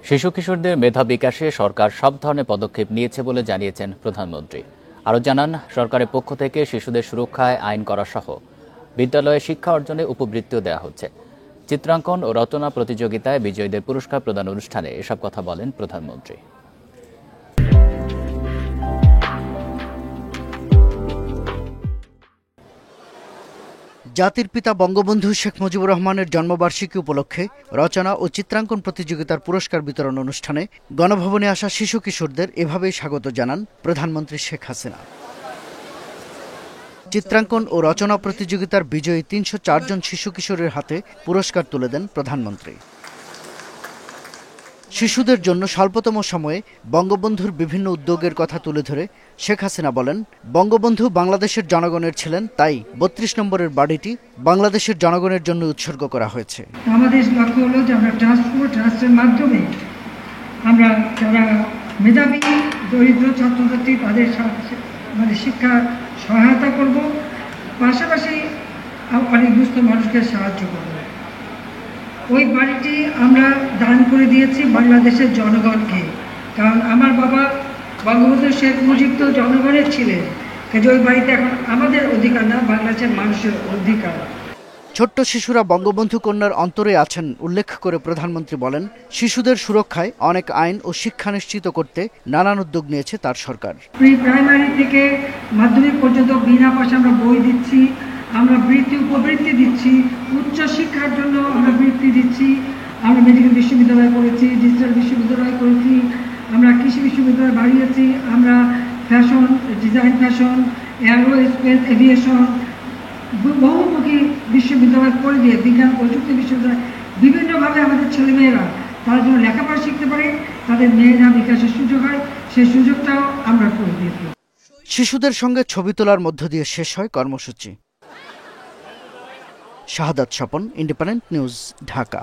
শিশু কিশোরদের মেধা বিকাশে সরকার সব ধরনের পদক্ষেপ নিয়েছে বলে জানিয়েছেন প্রধানমন্ত্রী। আরও জানান, সরকারের পক্ষ থেকে শিশুদের সুরক্ষায় আইন করা সহ বিদ্যালয়ে শিক্ষা অর্জনে উপবৃত্তিও দেওয়া হচ্ছে। চিত্রাঙ্কন ও রচনা প্রতিযোগিতায় বিজয়ীদের পুরস্কার প্রদান অনুষ্ঠানে এসব কথা বলেন প্রধানমন্ত্রী। জাতির পিতা বঙ্গবন্ধু শেখ মুজিবুর রহমানের জন্মবার্ষিকী উপলক্ষে রচনা ও চিত্রাঙ্কন প্রতিযোগিতার পুরস্কার বিতরণ অনুষ্ঠানে গণভবনে আসা শিশু কিশোরদের এভাবেই স্বাগত জানান প্রধানমন্ত্রী শেখ হাসিনা। চিত্রাঙ্কন ও রচনা প্রতিযোগিতার বিজয়ী ৩০৪ জন শিশু কিশোরের হাতে পুরস্কার তুলে দেন প্রধানমন্ত্রী। শিশুদের জন্য স্বল্পতম সময়ে বঙ্গবন্ধুর বিভিন্ন উদ্যোগের কথা তুলে ধরে শেখ হাসিনা বলেন, বঙ্গবন্ধু বাংলাদেশের জনগণের ছিলেন, তাই ৩২ নম্বরের বাড়িটি বাংলাদেশের জনগণের জন্য উৎসর্গ করা হয়েছে। আমাদের লক্ষ্য হলো যে আমরা ট্রাস্টের মাধ্যমে আমরা যারা মেধাবী দরিদ্র ছাত্রছাত্রী তাদের আমাদের শিক্ষা সহায়তা করব, পাশাপাশি অনেক দুস্থ মানুষকে সাহায্য করব। ওই বাড়িটি আমরা দান করে দিয়েছি বাংলাদেশের জনগণকে, কারণ আমার বাবা বঙ্গবন্ধু শেখ মুজিব তো জনগণের ছিলেন, কাজে ওই বাড়িতে এখন আমাদের অধিকার না, বাংলাদেশের মানুষের অধিকার। ছোট্ট শিশুরা বঙ্গবন্ধু কন্যার অন্তরে আছেন উল্লেখ করে প্রধানমন্ত্রী বলেন, শিশুদের সুরক্ষায় অনেক আইন ও শিক্ষা নিশ্চিত করতে নানান উদ্যোগ নিয়েছে তার সরকার। প্রি প্রাইমারি থেকে মাধ্যমিক পর্যন্ত বিনা পয়সা আমরা বই দিচ্ছি, আমরা উপবৃত্তি দিচ্ছি, উচ্চ শিক্ষার জন্য আমরা বৃত্তি দিচ্ছি। আমরা মেডিকেল বিশ্ববিদ্যালয় করেছি, ডিজিটাল বিশ্ববিদ্যালয় করেছি, আমরা কৃষি বিশ্ববিদ্যালয় বাড়িয়েছি, আমরা fashion design, fashion, aerospace, aviation, বহুমুখী বিশ্ববিদ্যালয় করে দিয়ে বিজ্ঞান প্রযুক্তি বিশ্ববিদ্যালয় বিভিন্নভাবে আমাদের ছেলেমেয়েরা তারা যেন লেখাপড়া শিখতে পারে, তাদের মেধা বিকাশের সুযোগ হয়, সেই সুযোগটাও আমরা করে দিয়েছি। শিশুদের সঙ্গে ছবি তোলার মধ্য দিয়ে শেষ হয় কর্মসূচি। শাহাদাত স্বপন, ইন্ডিপেন্ডেন্ট নিউজ, ঢাকা।